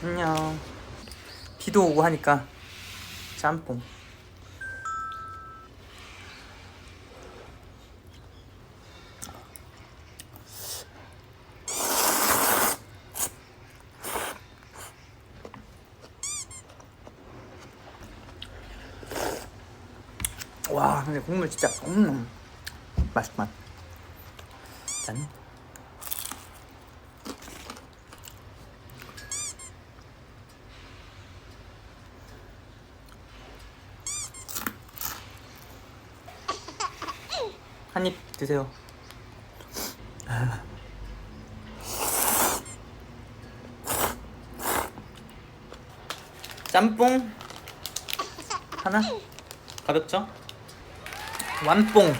안녕. 비도 오고 하니까 짬뽕. 와, 근데 국물 진짜 맛있구만. 짠. 한 입 드세요. 짬뽕 하나 가볍죠? 완뽕.